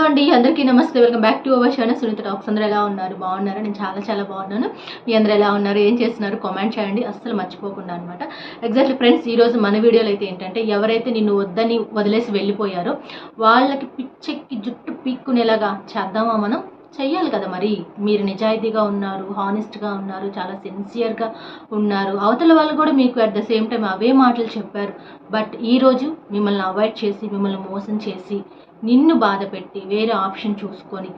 అండి, అందరికీ నమస్తే. Welcome back to our channel Sunitha Talks. అందరూ ఎలా ఉన్నారు? బాగున్నారా? నేను చాలా బాగున్నాను. మీ అందరూ ఎలా ఉన్నారు? ఏం చేస్తున్నారు? కామెంట్ చేయండి, అస్సలు మర్చిపోకుండా అనమాట. ఎగ్జాక్ట్లీ ఫ్రెండ్స్, ఈరోజు మన వీడియోలో అయితే ఏంటంటే, ఎవరైతే నిన్ను వద్దని వదిలేసి వెళ్ళిపోయారో వాళ్ళకి పిచ్చెక్కి జుట్టు పీక్కునేలాగా చేద్దామా మనం? చెయ్యాలి కదా మరి. మీరు నిజాయితీగా ఉన్నారు, హానెస్ట్గా ఉన్నారు, చాలా సిన్సియర్గా ఉన్నారు. అవతల వాళ్ళు కూడా మీకు అట్ ద సేమ్ టైం అవే మాటలు చెప్పారు. బట్ ఈరోజు మిమ్మల్ని అవాయిడ్ చేసి, మిమ్మల్ని మోసం చేసి, నిన్ను బాధ పెట్టి వేరే ఆప్షన్ చూసుకొని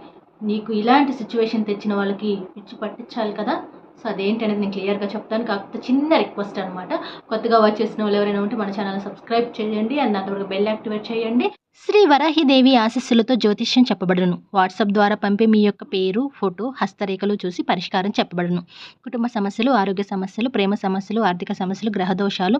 నీకు ఇలాంటి సిచ్యువేషన్ తెచ్చిన వాళ్ళకి పిచ్చి పట్టించాలి కదా. సో అదేంటనేది నేను క్లియర్గా చెప్తాను. కాకపోతే చిన్న రిక్వెస్ట్ అనమాట, కొత్తగా వాచ్ చేసిన వాళ్ళు ఎవరైనా ఉంటే మన ఛానల్ సబ్స్క్రైబ్ చేయండి అండ్ దాంతో బెల్ యాక్టివేట్ చేయండి. శ్రీ వరాహిదేవి ఆశీస్సులతో జ్యోతిష్యం చెప్పబడును. వాట్సాప్ ద్వారా పంపే మీ యొక్క పేరు, ఫోటో, హస్తరేఖలు చూసి పరిష్కారం చెప్పబడును. కుటుంబ సమస్యలు, ఆరోగ్య సమస్యలు, ప్రేమ సమస్యలు, ఆర్థిక సమస్యలు, గ్రహదోషాలు,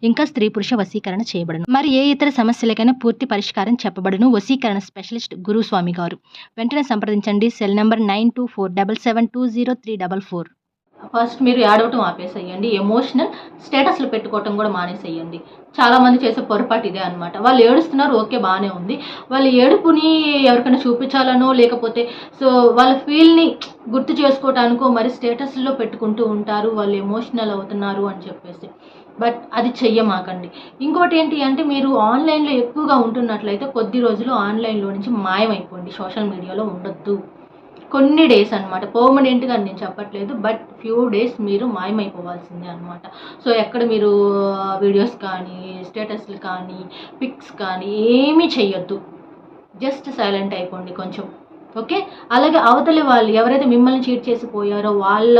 ఇంకా స్త్రీ పురుష వశీకరణ చేయబడును. మరి ఏ ఇతర సమస్యలకైనా పూర్తి పరిష్కారం చెప్పబడును. వశీకరణ స్పెషలిస్ట్ గురుస్వామి గారు. వెంటనే సంప్రదించండి. Cell number 9247720344. ఫస్ట్ మీరు ఏడవటం ఆపేసేయండి. ఎమోషనల్ స్టేటస్లు పెట్టుకోవటం కూడా మానేసేయండి. చాలామంది చేసే పొరపాటు ఇదే అనమాట. వాళ్ళు ఏడుస్తున్నారు, ఓకే బాగానే ఉంది. వాళ్ళు ఏడుపుని ఎవరికైనా చూపించాలనో లేకపోతే సో వాళ్ళ ఫీల్ని గుర్తు చేసుకోవటానికో మరి స్టేటస్లో పెట్టుకుంటూ ఉంటారు. వాళ్ళు ఎమోషనల్ అవుతున్నారు అని చెప్పేసి. బట్ అది చెయ్యమాకండి. ఇంకోటి ఏంటి అంటే, మీరు ఆన్లైన్లో ఎక్కువగా ఉంటున్నట్లయితే కొద్ది రోజులు ఆన్లైన్లో నుంచి మాయమైపోండి. సోషల్ మీడియాలో ఉండొద్దు. కొన్ని డేస్ అనమాట, పర్మనెంట్గా నేను చెప్పట్లేదు, బట్ ఫ్యూ డేస్ మీరు మాయమైపోవాల్సిందే అనమాట. సో ఎక్కడ మీరు వీడియోస్ కానీ, స్టేటస్లు కానీ, పిక్స్ కానీ ఏమీ చెయ్యొద్దు. జస్ట్ సైలెంట్ అయిపోండి కొంచెం, ఓకే. అలాగే అవతలి వాళ్ళు ఎవరైతే మిమ్మల్ని చీట్ చేసి పోయారో వాళ్ళ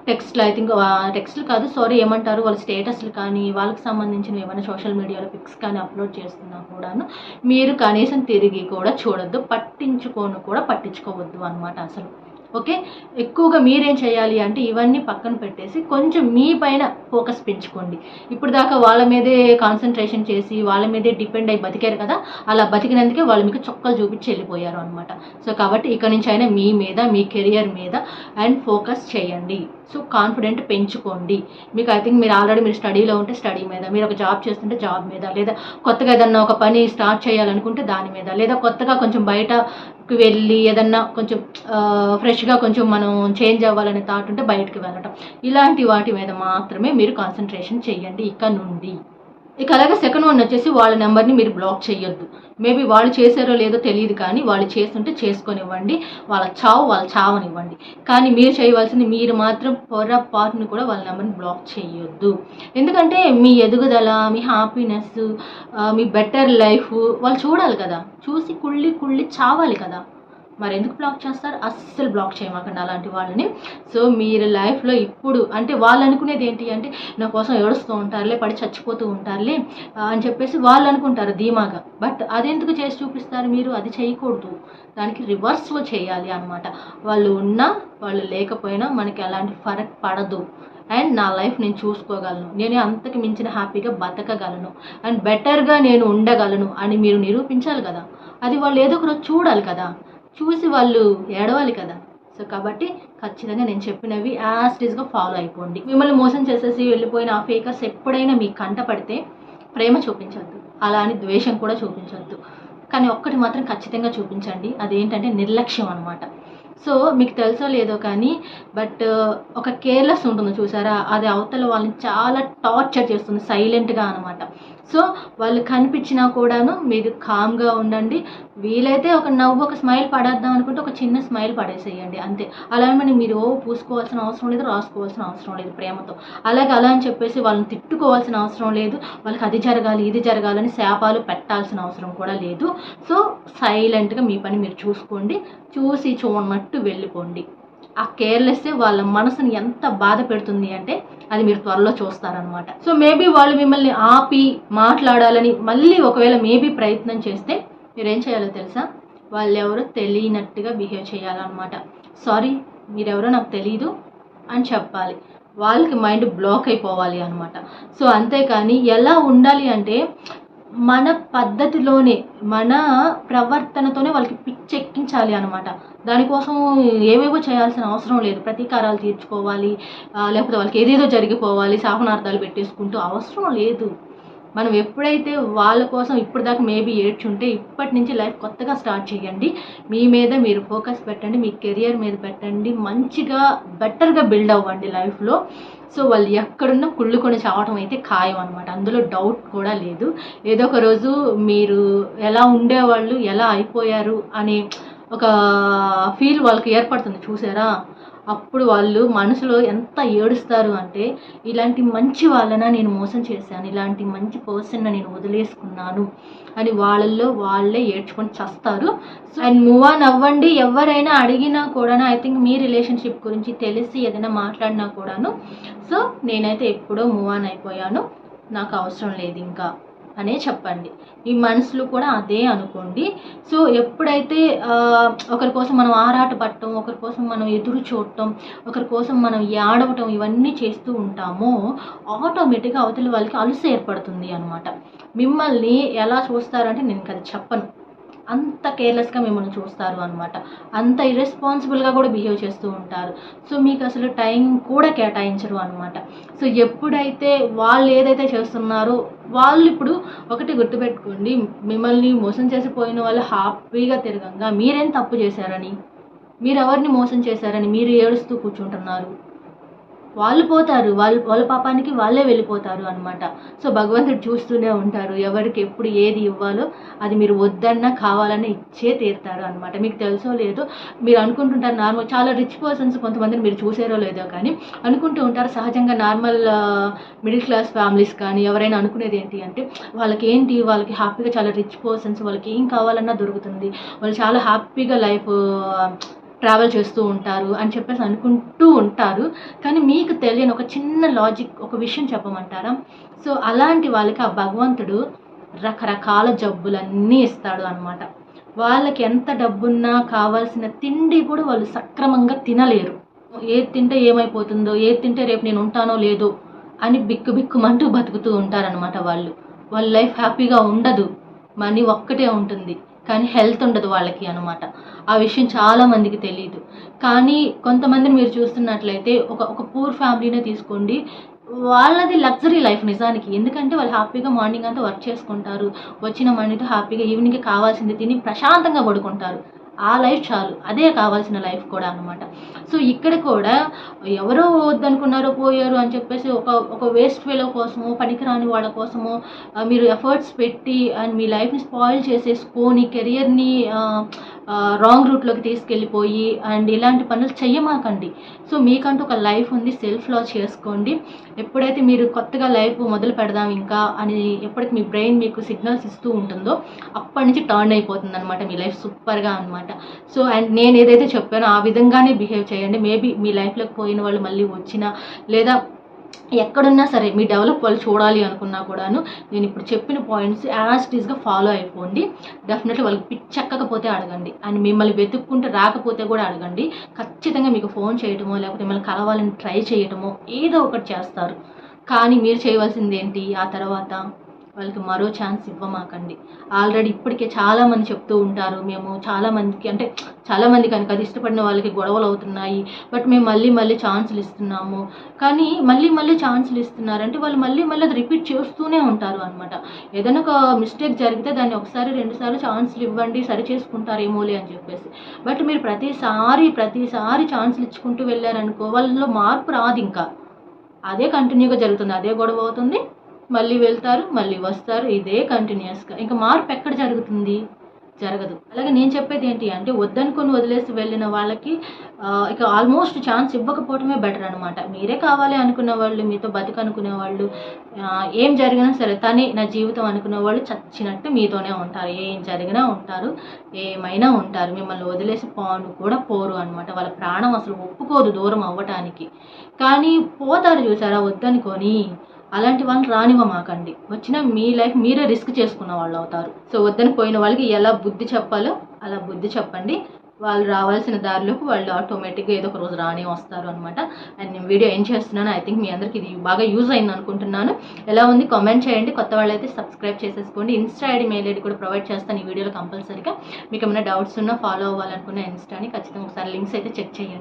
టెక్స్ట్లు, ఐ థింక్ టెక్స్ట్లు కాదు సారీ ఏమంటారు, వాళ్ళ స్టేటస్లు కానీ, వాళ్ళకి సంబంధించిన ఏమైనా సోషల్ మీడియాలో పిక్స్ కానీ అప్లోడ్ చేస్తున్నా కూడాను మీరు కనీసం తిరిగి కూడా చూడొద్దు, పట్టించుకోవద్దు అనమాట అసలు, ఓకే. ఎక్కువగా మీరేం చేయాలి అంటే ఇవన్నీ పక్కన పెట్టేసి కొంచెం మీ పైన ఫోకస్ పెంచుకోండి. ఇప్పుడు దాకా వాళ్ళ మీదే కాన్సన్ట్రేషన్ చేసి వాళ్ళ మీదే డిపెండ్ అయ్యి బతికారు కదా, అలా బతికినందుకే వాళ్ళు మీకు చొక్కలు చూపించి వెళ్ళిపోయారు అనమాట. సో కాబట్టి ఇక నుంచి అయినా మీ మీద, మీ కెరియర్ మీద అండ్ ఫోకస్ చేయండి. సో కాన్ఫిడెంట్ పెంచుకోండి. మీకు ఐ థింక్ మీరు ఆల్రెడీ మీరు స్టడీలో ఉంటే స్టడీ మీద, మీరు ఒక జాబ్ చేస్తుంటే జాబ్ మీద, లేదా కొత్తగా ఏదన్నా ఒక పని స్టార్ట్ చేయాలనుకుంటే దాని మీద, లేదా కొత్తగా కొంచెం బయటకు వెళ్ళి ఏదన్నా కొంచెం ఫ్రెష్గా కొంచెం మనం చేంజ్ అవ్వాలనే థాట్ ఉంటే బయటకు వెళ్ళటం, ఇలాంటి వాటి మీద మాత్రమే మీరు కాన్సన్ట్రేషన్ చేయండి ఇక నుండి. ఇక అలాగే సెకండ్ వన్ వచ్చేసి, వాళ్ళ నెంబర్ని మీరు బ్లాక్ చేయొద్దు. మేబీ వాళ్ళు చేశారో లేదో తెలియదు, కానీ వాళ్ళు చేస్తుంటే చేసుకొనివ్వండి. వాళ్ళ చావనివ్వండి. కానీ మీరు చేయవలసింది, మీరు మాత్రం పొరపాటును కూడా వాళ్ళ నెంబర్ని బ్లాక్ చేయొద్దు. ఎందుకంటే మీ ఎదుగుదల, మీ హ్యాపీనెస్, మీ బెటర్ లైఫ్ వాళ్ళు చూడాలి కదా. చూసి కుళ్ళి చావాలి కదా. మరి ఎందుకు బ్లాక్ చేస్తారు? అస్సలు బ్లాక్ చేయమాకండి అలాంటి వాళ్ళని. సో మీరు లైఫ్లో ఇప్పుడు అంటే వాళ్ళు అనుకునేది ఏంటి అంటే, నా కోసం ఏడుస్తూ ఉంటారులే, పడి చచ్చిపోతూ ఉంటారులే అని చెప్పేసి వాళ్ళు అనుకుంటారు ధీమాగా. బట్ అదెందుకు చేసి చూపిస్తారు మీరు? అది చేయకూడదు, దానికి రివర్స్లో చేయాలి అనమాట. వాళ్ళు ఉన్నా వాళ్ళు లేకపోయినా మనకి అలాంటి ఫరక్ పడదు. అండ్ నా లైఫ్ నేను చూసుకోగలను, నేను అంతకు మించిన హ్యాపీగా బతకగలను అండ్ బెటర్గా నేను ఉండగలను అని మీరు నిరూపించాలి కదా. అది వాళ్ళు ఏదో ఒక రోజు చూడాలి కదా, చూసి వాళ్ళు ఏడవాలి కదా. సో కాబట్టి ఖచ్చితంగా నేను చెప్పినవి యాస్టీస్గా ఫాలో అయిపోండి. మిమ్మల్ని మోసం చేసేసి వెళ్ళిపోయిన ఆ ఫేకర్స్ ఎప్పుడైనా మీకు కంట పడితే ప్రేమ చూపించొద్దు, అలా అని ద్వేషం కూడా చూపించొద్దు. కానీ ఒక్కటి మాత్రం ఖచ్చితంగా చూపించండి, అదేంటంటే నిర్లక్ష్యం అనమాట. సో మీకు తెలుసో లేదో కానీ బట్ ఒక కేర్లెస్ ఉంటుంది చూసారా, అది అవతల వాళ్ళని చాలా టార్చర్ చేస్తుంది సైలెంట్గా అనమాట. సో వాళ్ళు కనిపించినా కూడాను మీరు కామ్గా ఉండండి. వీలైతే ఒక నవ్వు, ఒక స్మైల్ పడేద్దాం అనుకుంటే ఒక చిన్న స్మైల్ పడేసేయండి అంతే. అలాగని మీరు పూసుకోవాల్సిన అవసరం లేదు, రాసుకోవాల్సిన అవసరం లేదు ప్రేమతో. అలాగే అలా అని చెప్పేసి వాళ్ళని తిట్టుకోవాల్సిన అవసరం లేదు, వాళ్ళకి అది జరగాలి ఇది జరగాలని శాపాలు పెట్టాల్సిన అవసరం కూడా లేదు. సో సైలెంట్గా మీ పని మీరు చూసుకోండి, చూసి చూడనట్టు వెళ్ళిపోండి. ఆ కేర్లెస్సే వాళ్ళ మనసుని ఎంత బాధ పెడుతుంది అంటే అది మీరు త్వరలో చూస్తారనమాట. సో మేబీ వాళ్ళు మిమ్మల్ని ఆపి మాట్లాడాలని మళ్ళీ ఒకవేళ మేబీ ప్రయత్నం చేస్తే మీరేం చేయాలో తెలుసా? వాళ్ళు ఎవరో తెలియనట్టుగా బిహేవ్ చేయాలన్నమాట. సారీ మీరెవరో నాకు తెలీదు అని చెప్పాలి. వాళ్ళకి మైండ్ బ్లాక్ అయిపోవాలి అనమాట. సో అంతేకాని ఎలా ఉండాలి అంటే, మన పద్ధతిలోనే, మన ప్రవర్తనతోనే వాళ్ళకి పిచ్చెక్కించాలి అనమాట. దానికోసం ఏవేవో చేయాల్సిన అవసరం లేదు. ప్రతీకారాలు తీర్చుకోవాలి, లేకపోతే వాళ్ళకి ఏదేదో జరిగిపోవాలి, శాపనార్థాలు పెట్టేసుకుంటూ అవసరం లేదు. మనం ఎప్పుడైతే వాళ్ళ కోసం ఇప్పుడు దాకా మేబీ ఏడ్చుంటే ఇప్పటి నుంచి లైఫ్ కొత్తగా స్టార్ట్ చేయండి. మీ మీద మీరు ఫోకస్ పెట్టండి, మీ కెరియర్ మీద పెట్టండి, మంచిగా బెటర్గా బిల్డ్ అవ్వండి లైఫ్లో. సో వాళ్ళు ఎక్కడున్నా కుళ్ళుకొని చావటం అయితే ఖాయం అనమాట, అందులో డౌట్ కూడా లేదు. ఏదో ఒక రోజు మీరు ఎలా ఉండేవాళ్ళు ఎలా అయిపోయారు అనే ఒక ఫీల్ వాళ్ళకి ఏర్పడుతుంది చూసారా, అప్పుడు వాళ్ళు మనసులో ఎంత ఏడుస్తారు అంటే, ఇలాంటి మంచి వాళ్ళన నేను మోసం చేశాను, ఇలాంటి మంచి పర్సన్ నేను వదిలేసుకున్నాను అని వాళ్ళల్లో వాళ్ళే ఏడ్చుకొని చస్తారు. సో అండ్ మూవ్ ఆన్ అవ్వండి. ఎవరైనా అడిగినా కూడా ఐ థింక్ మీ రిలేషన్షిప్ గురించి తెలిసి ఏదైనా మాట్లాడినా కూడాను, సో నేనైతే ఎప్పుడో మూవ్ ఆన్ అయిపోయాను, నాకు అవసరం లేదు ఇంకా అనే చెప్పండి. మీ మనసులో కూడా అదే అనుకోండి. సో ఎప్పుడైతే ఒకరి కోసం మనం ఆరాట పడటం, ఒకరి కోసం మనం ఎదురు చూడటం, ఒకరి కోసం మనం ఏడవటం ఇవన్నీ చేస్తూ ఉంటామో ఆటోమేటిక్గా అవతలి వాళ్ళకి అలుసు ఏర్పడుతుంది అనమాట. మిమ్మల్ని ఎలా చూస్తారంటే నేను అది చెప్పను, అంత కేర్లెస్గా మిమ్మల్ని చూస్తారు అనమాట, అంత ఇర్రెస్పాన్సిబుల్గా కూడా బిహేవ్ చేస్తూ ఉంటారు. సో మీకు అసలు టైం కూడా కేటాయించరు అనమాట. సో ఎప్పుడైతే వాళ్ళు ఏదైతే చేస్తున్నారో వాళ్ళు ఇప్పుడు ఒకటి గుర్తుపెట్టుకోండి, మిమ్మల్ని మోసం చేసి పోయిన వాళ్ళు హ్యాపీగా తిరగంగా మీరేం తప్పు చేశారని, మీరు ఎవరిని మోసం చేశారని మీరు ఏడుస్తూ కూర్చుంటున్నారు. వాళ్ళు పోతారు, వాళ్ళ పాపానికి వాళ్ళే వెళ్ళిపోతారు అనమాట. సో భగవంతుడు చూస్తూనే ఉంటారు, ఎవరికి ఎప్పుడు ఏది ఇవ్వాలో అది మీరు వద్దన్నా కావాలన్నా ఇచ్చే తీరుతారు అనమాట. మీకు తెలుసో లేదో మీరు అనుకుంటుంటారు నార్మల్, చాలా రిచ్ పర్సన్స్ కొంతమందిని మీరు చూసారో లేదో కానీ అనుకుంటూ ఉంటారు సహజంగా నార్మల్ మిడిల్ క్లాస్ ఫ్యామిలీస్ కానీ ఎవరైనా అనుకునేది ఏంటి అంటే, వాళ్ళకి హ్యాపీగా చాలా రిచ్ పర్సన్స్, వాళ్ళకి ఏం కావాలన్నా దొరుకుతుంది, వాళ్ళు చాలా హ్యాపీగా లైఫ్ ట్రావెల్ చేస్తూ ఉంటారు అని చెప్పేసి అనుకుంటూ ఉంటారు. కానీ మీకు తెలియని ఒక చిన్న లాజిక్, ఒక విషయం చెప్పమంటారా? సో అలాంటి వాళ్ళకి ఆ భగవంతుడు రకరకాల జబ్బులన్నీ ఇస్తాడు అనమాట. వాళ్ళకి ఎంత డబ్బున్నా కావాల్సిన తిండి కూడా వాళ్ళు సక్రమంగా తినలేరు. ఏది తింటే ఏమైపోతుందో, ఏది తింటే రేపు నేను ఉంటానో లేదో అని బిక్కుమంటూ బతుకుతూ ఉంటారనమాట. వాళ్ళ లైఫ్ హ్యాపీగా ఉండదు, మనీ ఒక్కటే ఉంటుంది కానీ హెల్త్ ఉండదు వాళ్ళకి అనమాట. ఆ విషయం చాలా మందికి తెలియదు. కానీ కొంతమందిని మీరు చూస్తున్నట్లయితే ఒక పూర్ ఫ్యామిలీనే తీసుకోండి, వాళ్ళది లగ్జరీ లైఫ్ నిజానికి. ఎందుకంటే వాళ్ళు హ్యాపీగా మార్నింగ్ అంతా వర్క్ చేసుకుంటారు, వచ్చిన మనీతో హ్యాపీగా ఈవినింగ్కి కావాల్సింది తిని ప్రశాంతంగా పడుకుంటారు. ఆ లైఫ్ చాలు, అదే కావాల్సిన లైఫ్ కూడా అనమాట. సో ఇక్కడ కూడా ఎవరో వద్దనుకున్నారో పోయారు అని చెప్పేసి ఒక వేస్ట్ ఫెలో కోసమో పనికిరాని వాళ్ళ కోసమో మీరు ఎఫర్ట్స్ పెట్టి అండ్ మీ లైఫ్ని స్పాయిల్ చేసేసుకొని కెరియర్ని రాంగ్ రూట్లోకి తీసుకెళ్ళిపోయి అండ్ ఇలాంటి పనులు చెయ్యమాకండి. సో మీకంటూ ఒక లైఫ్ ఉంది, సెల్ఫ్ లా చేసుకోండి. ఎప్పుడైతే మీరు కొత్తగా లైఫ్ మొదలు పెడదాం ఇంకా అని ఎప్పుడైతే మీ బ్రెయిన్ మీకు సిగ్నల్స్ ఇస్తూ ఉంటుందో అప్పటి నుంచి టర్న్ అయిపోతుంది అనమాట మీ లైఫ్ సూపర్గా అనమాట. సో అండ్ నేను ఏదైతే చెప్పానో ఆ విధంగానే బిహేవ్ చేయండి. మేబీ మీ లైఫ్లోకి పోయిన వాళ్ళు మళ్ళీ వచ్చినా లేదా ఎక్కడున్నా సరే మీ డెవలప్ వాళ్ళు చూడాలి అనుకున్నా కూడాను నేను ఇప్పుడు చెప్పిన పాయింట్స్ యాజ్ ఇట్ ఈస్గా ఫాలో అయిపోండి. డెఫినెట్లీ వాళ్ళకి పిచ్చెక్కకపోతే అడగండి అండ్ మిమ్మల్ని వెతుక్కుంటే రాకపోతే కూడా అడగండి. ఖచ్చితంగా మీకు ఫోన్ చేయటమో లేకపోతే మిమ్మల్ని కలవాలని ట్రై చేయటమో ఏదో ఒకటి చేస్తారు. కానీ మీరు చేయవలసింది ఏంటి, ఆ తర్వాత వాళ్ళకి మరో ఛాన్స్ ఇవ్వమాకండి. ఆల్రెడీ ఇప్పటికే చాలామంది చెప్తూ ఉంటారు, మేము చాలామంది కనుక అది ఇష్టపడిన వాళ్ళకి గొడవలు అవుతున్నాయి, బట్ మేము మళ్ళీ ఛాన్సులు ఇస్తున్నాము. కానీ మళ్ళీ ఛాన్సులు ఇస్తున్నారంటే వాళ్ళు మళ్ళీ అది రిపీట్ చేస్తూనే ఉంటారు అనమాట. ఏదైనా ఒక మిస్టేక్ జరిగితే దాన్ని ఒకసారి 2 సార్లు ఛాన్సులు ఇవ్వండి, సరి చేసుకుంటారేమోలే అని చెప్పేసి. బట్ మీరు ప్రతిసారి ఛాన్సులు ఇచ్చుకుంటూ వెళ్ళారనుకో వాళ్ళలో మార్పు రాదు. ఇంకా అదే కంటిన్యూగా జరుగుతుంది, అదే గొడవ అవుతుంది, మళ్ళీ వెళ్తారు మళ్ళీ వస్తారు, ఇదే కంటిన్యూస్గా. ఇంకా మార్పు ఎక్కడ జరుగుతుంది? జరగదు. అలాగే నేను చెప్పేది ఏంటి అంటే వద్దనుకొని వదిలేసి వెళ్ళిన వాళ్ళకి ఇక ఆల్మోస్ట్ ఛాన్స్ ఇవ్వకపోవటమే బెటర్ అనమాట. మీరే కావాలి అనుకున్న వాళ్ళు, మీతో బతుకనుకునే వాళ్ళు, ఏం జరిగినా సరే తనే నా జీవితం అనుకునే వాళ్ళు చచ్చినట్టు మీతోనే ఉంటారు. ఏం జరిగినా ఉంటారు, ఏమైనా ఉంటారు. మిమ్మల్ని వదిలేసి పోను కూడా పోరు అనమాట. వాళ్ళ ప్రాణం అసలు ఒప్పుకోదు దూరం అవ్వటానికి. కానీ పోతారు చూసారా వద్దనుకొని, అలాంటి వాళ్ళని రానివ్వమాకండి. వచ్చినా మీ లైఫ్ మీరే రిస్క్ చేసుకున్న వాళ్ళు అవుతారు. సో వద్దని పోయిన వాళ్ళకి ఎలా బుద్ధి చెప్పాలో అలా బుద్ధి చెప్పండి. వాళ్ళు రావాల్సిన దారిలోకి వాళ్ళు ఆటోమేటిక్గా ఏదో ఒక రోజు రాని వస్తారు అనమాట. అండ్ నేను వీడియో ఏం చేస్తున్నాను, ఐ థింక్ మీ అందరికి ఇది బాగా యూజ్ అయింది అనుకుంటున్నాను. ఎలా ఉంది కామెంట్ చేయండి. కొత్త వాళ్ళైతే సబ్స్క్రైబ్ చేసేసుకోండి. ఇన్స్టా ఐడి, మెయిల్ ఐడి కూడా ప్రొవైడ్ చేస్తాను ఈ వీడియోలో కంపల్సరీగా. మీకు ఏమైనా డౌట్స్ ఉన్నా ఫాలో అవ్వాలనుకున్న ఇన్స్టాని ఖచ్చితంగా ఒకసారి లింక్స్ అయితే చెక్ చేయండి.